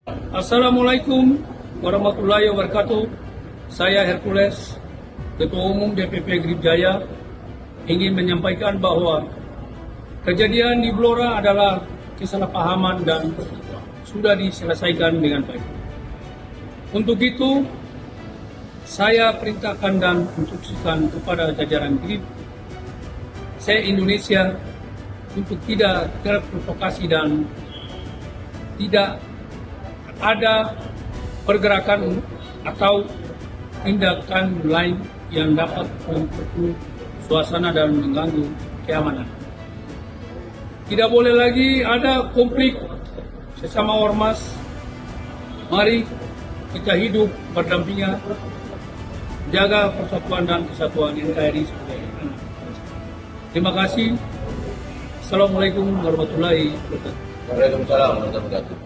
Assalamualaikum warahmatullahi wabarakatuh. Saya Hercules, Ketua Umum DPP Grip Jaya, ingin menyampaikan bahwa kejadian di Blora adalah kesalahpahaman dan sudah diselesaikan dengan baik. Untuk itu, saya perintahkan dan instruksikan kepada jajaran Grip se-Indonesia untuk tidak terprovokasi dan tidak ada pergerakan atau tindakan lain yang dapat memperkeruh suasana dan mengganggu keamanan. Tidak boleh lagi ada konflik sesama ormas. Mari kita hidup berdampingan, jaga persatuan dan kesatuan NKRI sebagai anak bangsa. Terima kasih. Assalamualaikum warahmatullahi wabarakatuh. Waalaikumsalam warahmatullahi wabarakatuh.